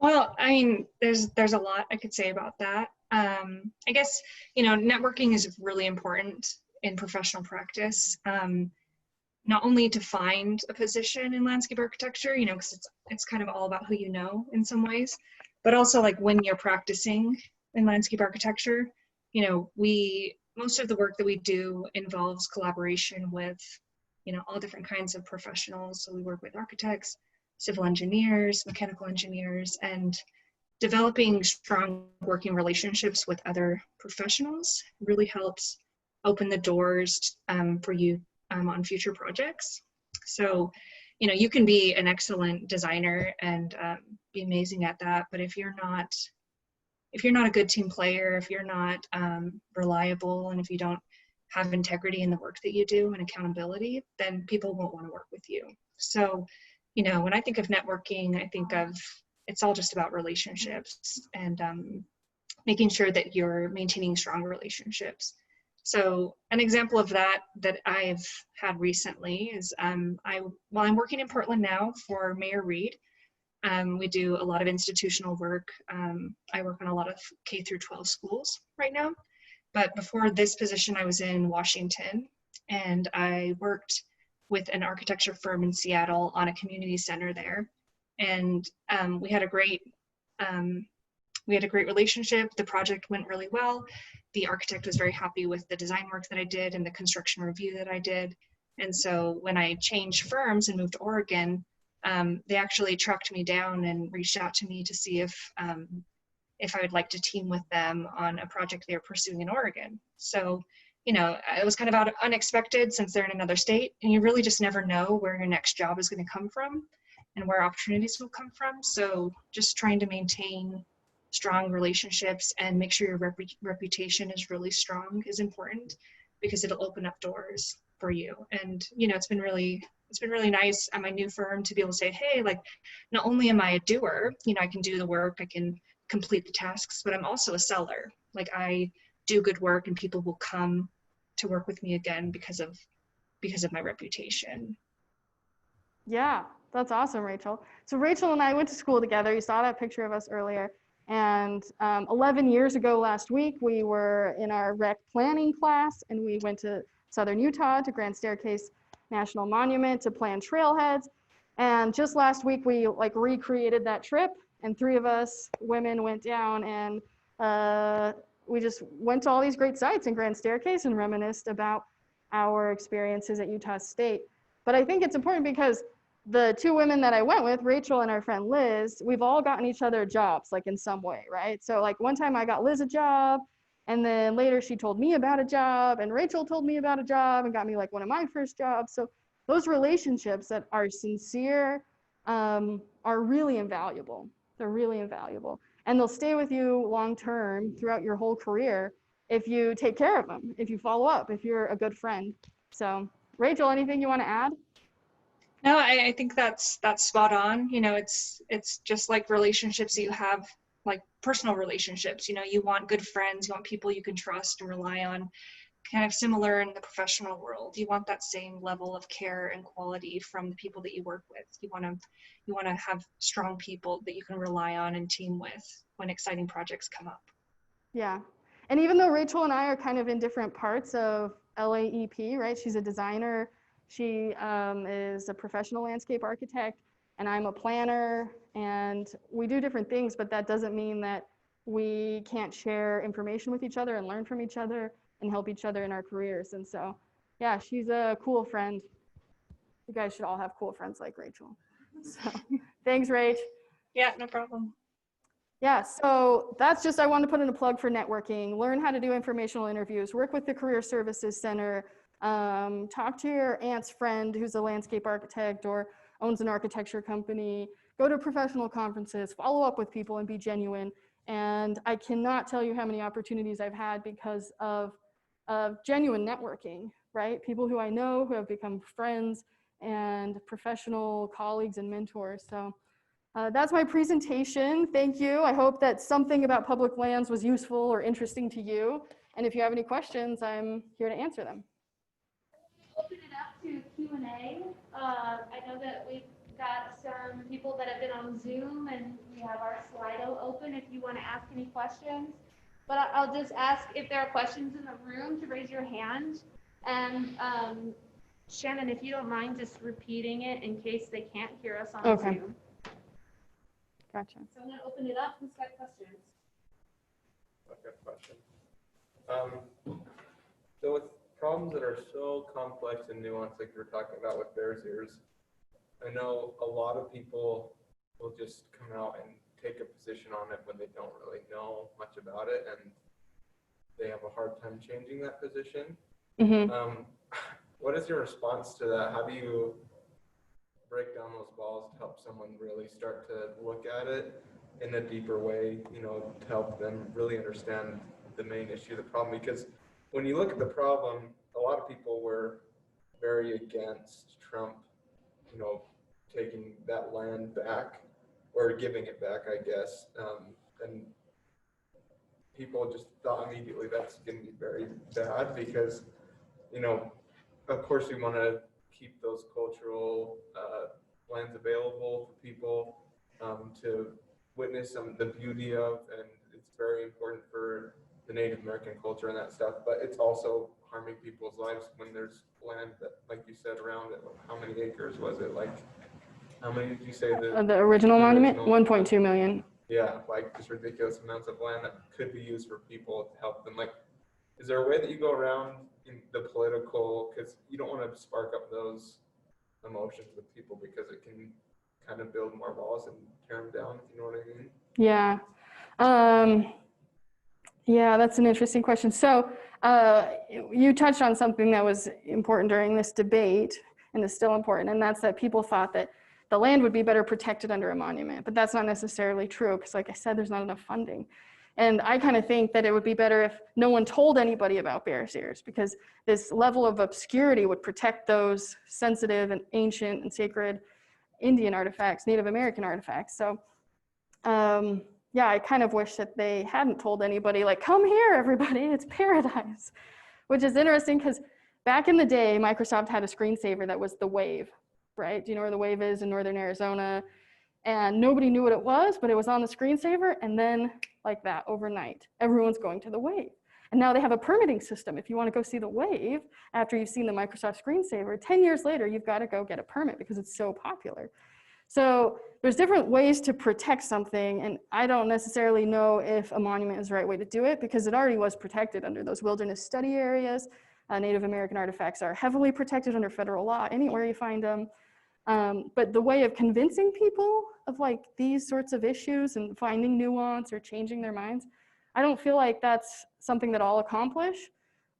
Well, I mean, there's a lot I could say about that. I guess, networking is really important in professional practice. Not only to find a position in landscape architecture, because it's kind of all about who you know in some ways, but also like when you're practicing in landscape architecture, most of the work that we do involves collaboration with, all different kinds of professionals. So we work with architects, civil engineers, mechanical engineers, and developing strong working relationships with other professionals really helps open the doors for you on future projects. So, you can be an excellent designer and be amazing at that, but if you're not a good team player, if you're not reliable, and if you don't have integrity in the work that you do and accountability, then people won't want to work with you. So, when I think of networking, I think of it's all just about relationships and making sure that you're maintaining strong relationships. So an example of that I've had recently is I'm working in Portland now for Mayor Reed. We do a lot of institutional work. I work on a lot of K through 12 schools right now. But before this position, I was in Washington, and I worked with an architecture firm in Seattle on a community center there. And we had a great relationship. The project went really well. The architect was very happy with the design work that I did and the construction review that I did. And so when I changed firms and moved to Oregon, they actually tracked me down and reached out to me to see if I would like to team with them on a project they were pursuing in Oregon. So, it was kind of unexpected since they're in another state, and you really just never know where your next job is going to come from and where opportunities will come from. So just trying to maintain strong relationships and make sure your reputation is really strong is important, because it'll open up doors for you. And it's been really nice at my new firm to be able to say, hey, like, not only am I a doer, I can do the work, I can complete the tasks, but I'm also a seller. Like, I do good work and people will come to work with me again because of my reputation. Yeah, that's awesome, Rachel. So Rachel and I went to school together. You saw that picture of us earlier. And 11 years ago last week, we were in our rec planning class, and we went to Southern Utah to Grand Staircase National Monument to plan trailheads. And just last week, we recreated that trip, and 3 of us women went down, and we just went to all these great sites in Grand Staircase and reminisced about our experiences at Utah State. But I think it's important because the two women that I went with, Rachel and our friend Liz, we've all gotten each other jobs, like in some way, right? So like one time I got Liz a job, and then later she told me about a job, and Rachel told me about a job and got me like one of my first jobs. So those relationships that are sincere are really invaluable. They're really invaluable. And they'll stay with you long-term throughout your whole career if you take care of them, if you follow up, if you're a good friend. So Rachel, anything you want to add? No, I think that's spot on. You know, it's just like relationships that you have, like personal relationships. You know, you want good friends, you want people you can trust and rely on. Kind of similar in the professional world. You want that same level of care and quality from the people that you work with. You want to have strong people that you can rely on and team with when exciting projects come up. Yeah. And even though Rachel and I are kind of in different parts of LAEP, right? She's a designer. She is a professional landscape architect, and I'm a planner, and we do different things, but that doesn't mean that we can't share information with each other and learn from each other and help each other in our careers. And so, yeah, she's a cool friend. You guys should all have cool friends like Rachel. So, thanks, Rach. Yeah, no problem. Yeah, so that's just, I wanted to put in a plug for networking, learn how to do informational interviews, work with the Career Services Center, talk to your aunt's friend who's a landscape architect or owns an architecture company, go to professional conferences, follow up with people and be genuine. And I cannot tell you how many opportunities I've had because of genuine networking, right? People who I know who have become friends and professional colleagues and mentors. So that's my presentation. Thank you. I hope that something about public lands was useful or interesting to you. And if you have any questions, I'm here to answer them. Open it up to Q&A. I know that we've got some people that have been on Zoom, and we have our Slido open if you want to ask any questions. But I'll just ask if there are questions in the room to raise your hand. And Shannon, if you don't mind just repeating it in case they can't hear us on Okay. Zoom. Gotcha. So I'm going to open it up. Who's got questions? I've got a question. So with problems that are so complex and nuanced, like you were talking about with Bears Ears, I know a lot of people will just come out and take a position on it when they don't really know much about it, and they have a hard time changing that position. Mm-hmm. What is your response to that? How do you break down those walls to help someone really start to look at it in a deeper way, you know, to help them really understand the main issue, the problem? Because when you look at the problem, a lot of people were very against Trump, you know, taking that land back or giving it back, I guess. And people just thought immediately that's going to be very bad because, you know, of course we want to keep those cultural lands available for people to witness some of the beauty of, and it's very important for the Native American culture and that stuff, but it's also harming people's lives when there's land that, like you said, around it. How many acres was it? Like, how many did you say The original monument, 1.2 million. Yeah, like just ridiculous amounts of land that could be used for people to help them. Like, is there a way that you go around in the political, because you don't want to spark up those emotions with people because it can kind of build more walls and tear them down, if you know what I mean? Yeah. Yeah, that's an interesting question. So you touched on something that was important during this debate, and is still important, and that's that people thought that the land would be better protected under a monument, but that's not necessarily true because, like I said, there's not enough funding. And I kind of think that it would be better if no one told anybody about Bears Ears, because this level of obscurity would protect those sensitive and ancient and sacred Indian artifacts, Native American artifacts. So yeah, I kind of wish that they hadn't told anybody, like, come here, everybody, it's paradise, which is interesting because back in the day, Microsoft had a screensaver that was the Wave, right? Do you know where the Wave is in Northern Arizona? And nobody knew what it was, but it was on the screensaver, and then like that, overnight, everyone's going to the Wave. And now they have a permitting system. If you want to go see the Wave after you've seen the Microsoft screensaver, 10 years later, you've got to go get a permit because it's so popular. So there's different ways to protect something, and I don't necessarily know if a monument is the right way to do it because it already was protected under those wilderness study areas. Native American artifacts are heavily protected under federal law, anywhere you find them. But the way of convincing people of like these sorts of issues and finding nuance or changing their minds, I don't feel like that's something that I'll accomplish.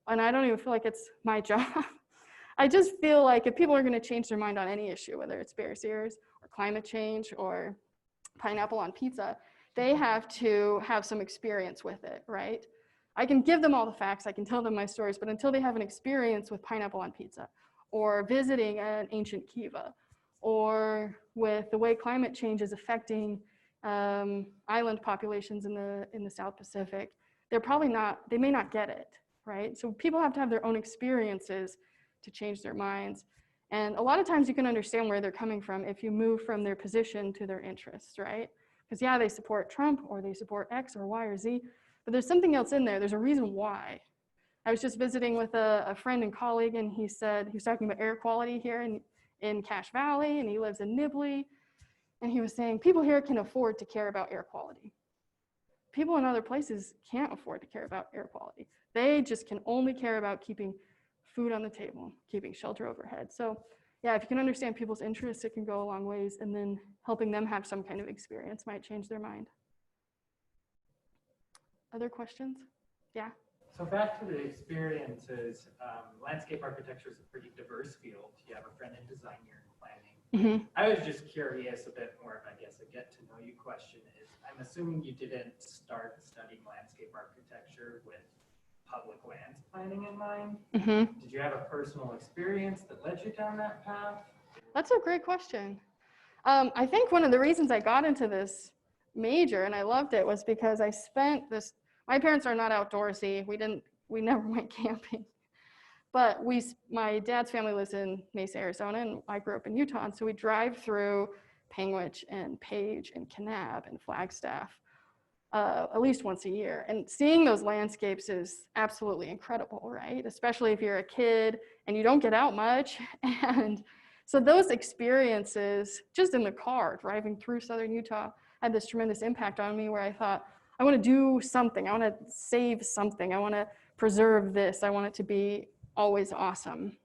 And I don't even feel like it's my job. I just feel like if people are going to change their mind on any issue, whether it's bear seers or climate change or pineapple on pizza, they have to have some experience with it, right? I can give them all the facts, I can tell them my stories, but until they have an experience with pineapple on pizza or visiting an ancient kiva or with the way climate change is affecting island populations in the South Pacific, they may not get it, right? So people have to have their own experiences to change their minds. And a lot of times you can understand where they're coming from if you move from their position to their interests, right? Because yeah, they support Trump or they support X or Y or Z, but there's something else in there. There's a reason why. I was just visiting with a friend and colleague, and he said, he was talking about air quality here in Cache Valley, and he lives in Nibley. And he was saying, people here can afford to care about air quality. People in other places can't afford to care about air quality. They just can only care about keeping food on the table, keeping shelter overhead. So yeah, if you can understand people's interests, it can go a long ways, and then helping them have some kind of experience might change their mind. Other questions? Yeah. So back to the experiences, landscape architecture is a pretty diverse field. You have a friend in design, you're in planning. Mm-hmm. I was just curious, a bit more of, I guess, a get to know you question is, I'm assuming you didn't start studying landscape architecture with public lands planning in mind. Mm-hmm. Did you have a personal experience that led you down that path? That's a great question. I think one of the reasons I got into this major and I loved it was because I spent this, my parents are not outdoorsy. We never went camping, but my dad's family lives in Mesa, Arizona, and I grew up in Utah. And so we drive through Panguitch and Page and Kanab and Flagstaff at least once a year. And seeing those landscapes is absolutely incredible, right? Especially if you're a kid and you don't get out much. And so those experiences, just in the car, driving through Southern Utah, had this tremendous impact on me where I thought, I want to do something. I want to save something. I want to preserve this. I want it to be always awesome.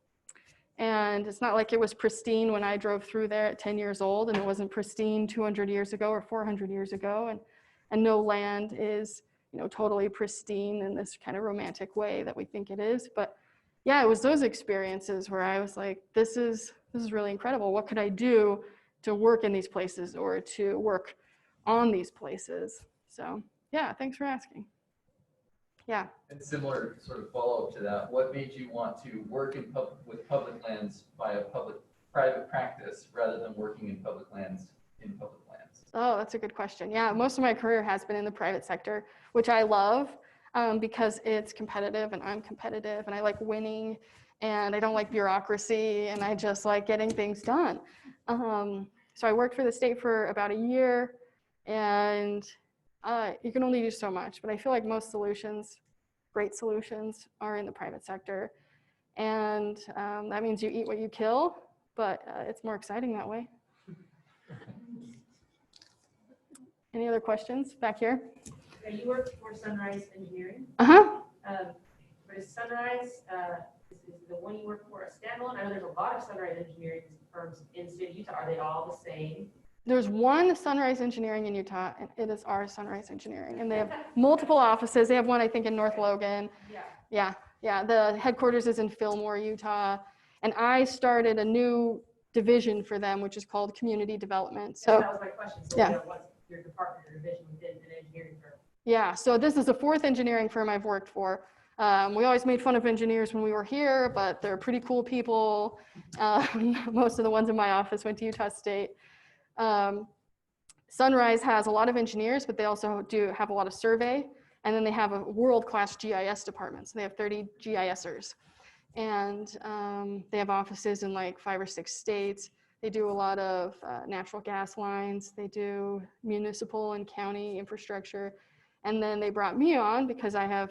And it's not like it was pristine when I drove through there at 10 years old, and it wasn't pristine 200 years ago or 400 years ago. And no land is, totally pristine in this kind of romantic way that we think it is. But yeah, it was those experiences where I was like, this is really incredible. What could I do to work in these places or to work on these places? So yeah, thanks for asking. Yeah. And similar sort of follow-up to that, what made you want to work with public lands via private practice rather than working in public lands in public lands? Oh, that's a good question. Yeah, most of my career has been in the private sector, which I love because it's competitive and I'm competitive and I like winning and I don't like bureaucracy and I just like getting things done. So I worked for the state for about a year, and you can only do so much, but I feel like most solutions, great solutions, are in the private sector. And that means you eat what you kill, but it's more exciting that way. Any other questions back here? You work for Sunrise Engineering. Uh-huh. But is Sunrise, is the one you work for a standalone? I know there's a lot of Sunrise Engineering firms in the state of Utah. Are they all the same? There's one Sunrise Engineering in Utah, and it is our Sunrise Engineering. And they have multiple offices. They have one, I think, in North Logan. Yeah. The headquarters is in Fillmore, Utah. And I started a new division for them, which is called Community Development. So that was my question. So yeah. What's your department or division within an engineering firm? Yeah, so this is the fourth engineering firm I've worked for. We always made fun of engineers when we were here, but they're pretty cool people. Most of the ones in my office went to Utah State. Sunrise has a lot of engineers, but they also do have a lot of survey. And then they have a world-class GIS department. So they have 30 GISers. And they have offices in like 5 or 6 states. They do a lot of natural gas lines. They do municipal and county infrastructure. And then they brought me on because I've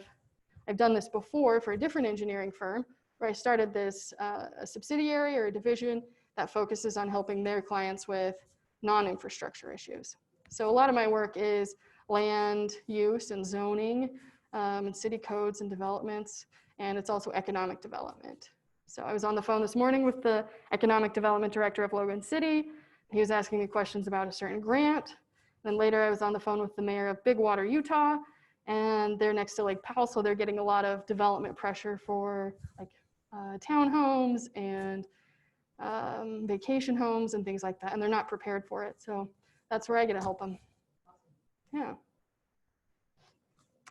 done this before for a different engineering firm where I started this a subsidiary or a division that focuses on helping their clients with non-infrastructure issues. So a lot of my work is land use and zoning and city codes and developments. and it's also economic development. So I was on the phone this morning with the economic development director of Logan City. He was asking me questions about a certain grant. Then later I was on the phone with the mayor of Big Water, Utah, and they're next to Lake Powell, so they're getting a lot of development pressure for like townhomes and vacation homes and things like that, and they're not prepared for it. So that's where I get to help them. Yeah.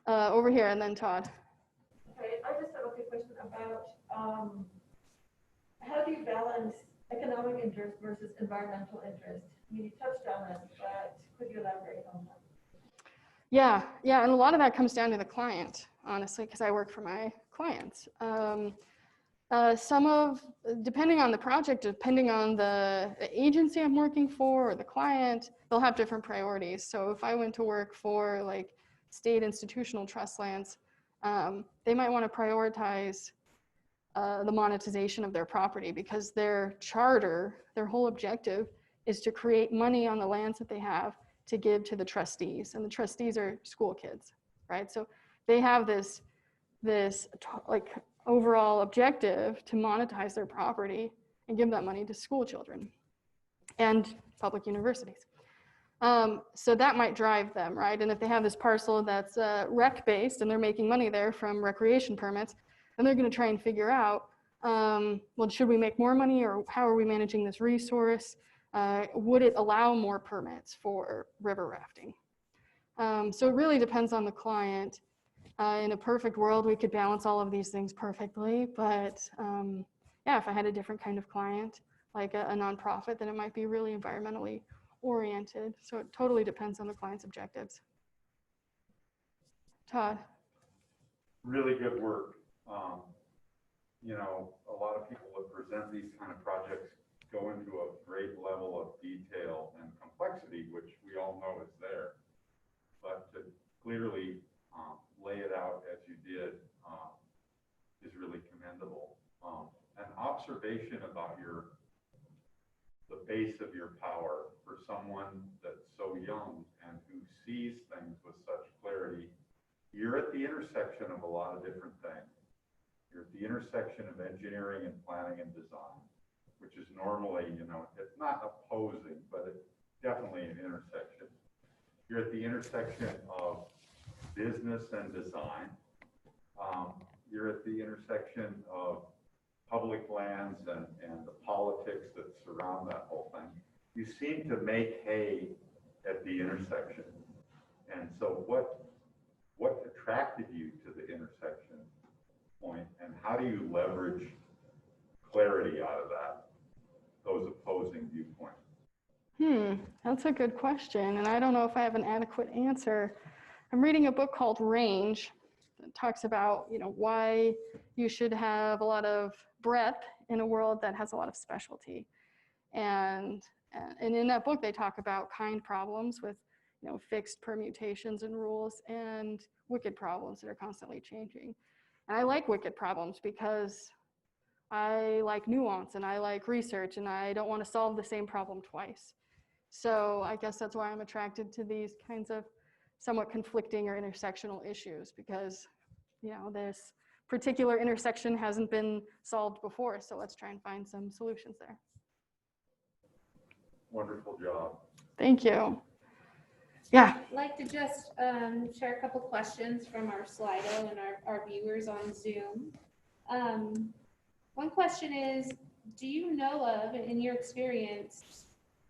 Over here, and then Todd. Okay, I just have a quick question about how do you balance economic interest versus environmental interest? I mean, you touched on it, but could you elaborate on that? Yeah, and a lot of that comes down to the client, honestly, because I work for my clients. Depending on the project, depending on the agency I'm working for or the client, they'll have different priorities. So if I went to work for like state institutional trust lands, they might want to prioritize the monetization of their property because their charter, their whole objective is to create money on the lands that they have to give to the trustees. And the trustees are school kids, right? So they have this like overall objective to monetize their property and give that money to school children and public universities. So that might drive them, right? And if they have this parcel that's rec-based and they're making money there from recreation permits, then they're going to try and figure out, well, should we make more money or how are we managing this resource? Would it allow more permits for river rafting? So it really depends on the client. In a perfect world, we could balance all of these things perfectly, but yeah, if I had a different kind of client, like a nonprofit, then it might be really environmentally oriented. So it totally depends on the client's objectives. Todd. Really good work. You know, a lot of people that present these kind of projects go into a great level of detail and complexity, which we all know is there. But to clearly lay it out as you did is really commendable. An observation about the base of your power for someone that's so young and who sees things with such clarity. You're at the intersection of a lot of different things. You're at the intersection of engineering and planning and design, which is normally, you know, it's not opposing, but it's definitely an intersection. You're at the intersection of business and design. You're at the intersection of public lands and the politics that surround that whole thing. You seem to make hay at the intersection. And so what attracted you to the intersection point, and how do you leverage clarity out of those opposing viewpoints? That's a good question, and I don't know if I have an adequate answer. I'm reading a book called Range that talks about, you know, why you should have a lot of breadth in a world that has a lot of specialty. And in that book, they talk about kind problems with, you know, fixed permutations and rules, and wicked problems that are constantly changing. And I like wicked problems because I like nuance and I like research and I don't want to solve the same problem twice. So I guess that's why I'm attracted to these kinds of somewhat conflicting or intersectional issues, because, you know, this particular intersection hasn't been solved before. So let's try and find some solutions there. Wonderful job. Thank you. Yeah. I'd like to just share a couple questions from our Slido and our viewers on Zoom. One question is, do you know of, in your experience,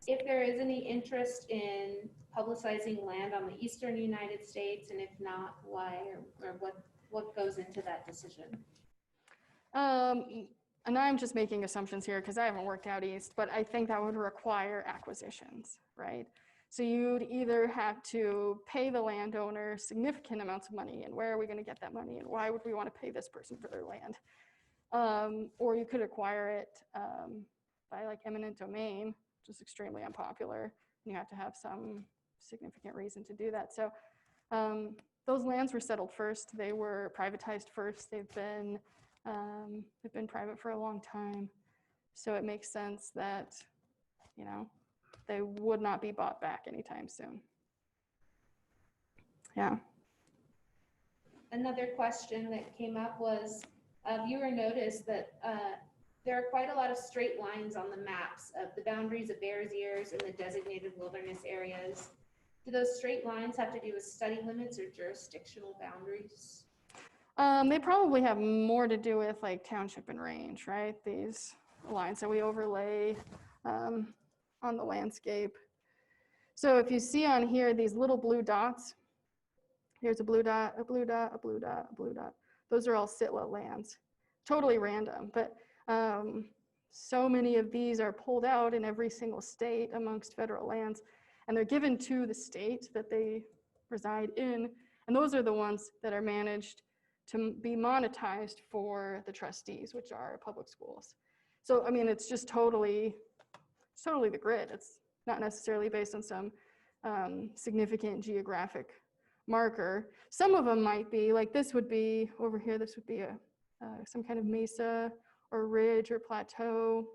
if there is any interest in publicizing land on the eastern United States, and if not, why, or what goes into that decision? And I'm just making assumptions here because I haven't worked out east, but I think that would require acquisitions, right? So you'd either have to pay the landowner significant amounts of money, and where are we going to get that money, and why would we want to pay this person for their land? Or you could acquire it by like eminent domain, which is extremely unpopular, and you have to have some significant reason to do that. So those lands were settled first. They were privatized first. They've been private for a long time. So it makes sense that, you know, they would not be bought back anytime soon. Yeah. Another question that came up was, viewer noticed that there are quite a lot of straight lines on the maps of the boundaries of Bears Ears and the designated wilderness areas. Do those straight lines have to do with study limits or jurisdictional boundaries? They probably have more to do with like township and range, right? These lines that we overlay on the landscape. So if you see on here, these little blue dots, here's a blue dot, a blue dot, a blue dot, a blue dot. Those are all sitla lands, totally random, but so many of these are pulled out in every single state amongst federal lands, and they're given to the state that they reside in, and those are the ones that are managed to be monetized for the trustees, which are public schools. So, I mean, it's just totally the grid. It's not necessarily based on some significant geographic marker. Some of them might be, like this would be, over here, this would be some kind of mesa or ridge or plateau.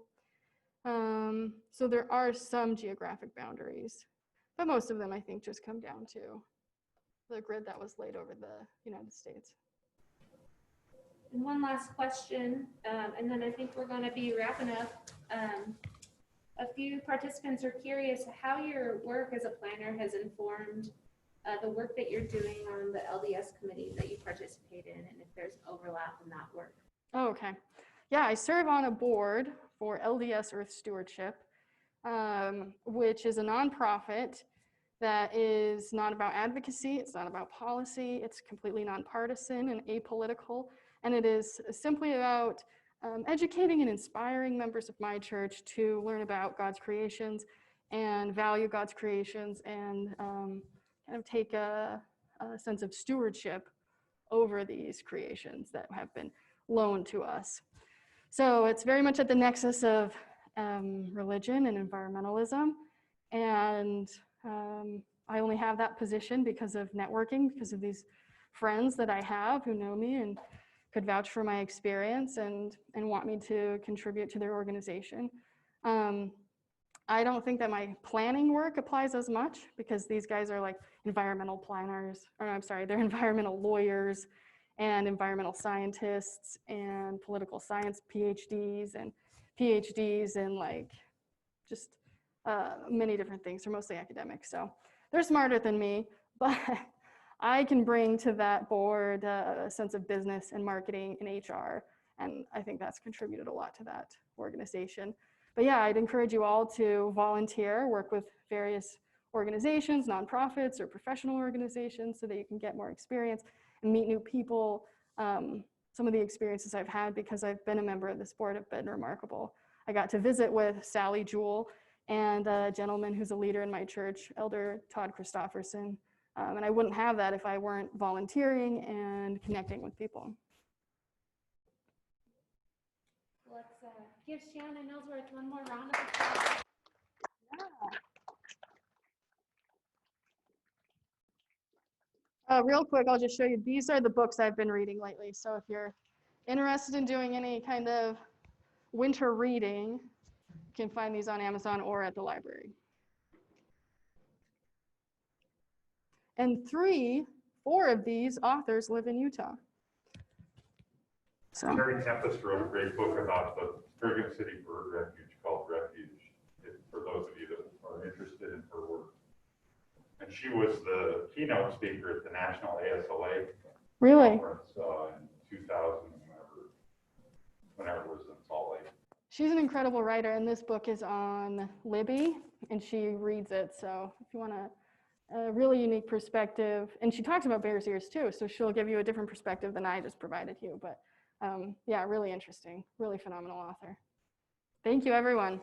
So there are some geographic boundaries, but most of them I think just come down to the grid that was laid over the United States. And one last question, and then I think we're going to be wrapping up. A few participants are curious how your work as a planner has informed the work that you're doing on the LDS committee that you participate in, and if there's overlap in that work. Oh, okay. Yeah, I serve on a board for LDS Earth Stewardship, which is a nonprofit that is not about advocacy, it's not about policy, it's completely nonpartisan and apolitical, and it is simply about educating and inspiring members of my church to learn about God's creations and value God's creations and kind of take a sense of stewardship over these creations that have been loaned to us. So it's very much at the nexus of religion and environmentalism, and I only have that position because of networking, because of these friends that I have who know me and could vouch for my experience and want me to contribute to their organization. I don't think that my planning work applies as much because these guys are like environmental planners, or I'm sorry, they're environmental lawyers and environmental scientists and political science PhDs and like just many different things. They're mostly academics, so they're smarter than me, but I can bring to that board a sense of business and marketing and HR, and I think that's contributed a lot to that organization. But yeah, I'd encourage you all to volunteer, work with various organizations, nonprofits or professional organizations so that you can get more experience and meet new people. Some of the experiences I've had because I've been a member of this board have been remarkable. I got to visit with Sally Jewell and a gentleman who's a leader in my church, Elder Todd Christofferson. And I wouldn't have that if I weren't volunteering and connecting with people. Let's give Shannon Ellsworth one more round of applause. Real quick, I'll just show you. These are the books I've been reading lately. So if you're interested in doing any kind of winter reading, you can find these on Amazon or at the library. And 4 of these authors live in Utah. So. Terry Tempest wrote a great book about the Provo City Bird Refuge called Refuge, for those of you that are interested in her work. And she was the keynote speaker at the National ASLA Really? conference in 2000, whenever it was in Salt Lake. She's an incredible writer, and this book is on Libby, and she reads it. So if you want a really unique perspective, and she talks about Bears Ears too, so she'll give you a different perspective than I just provided you. But yeah, really interesting, really phenomenal author. Thank you, everyone.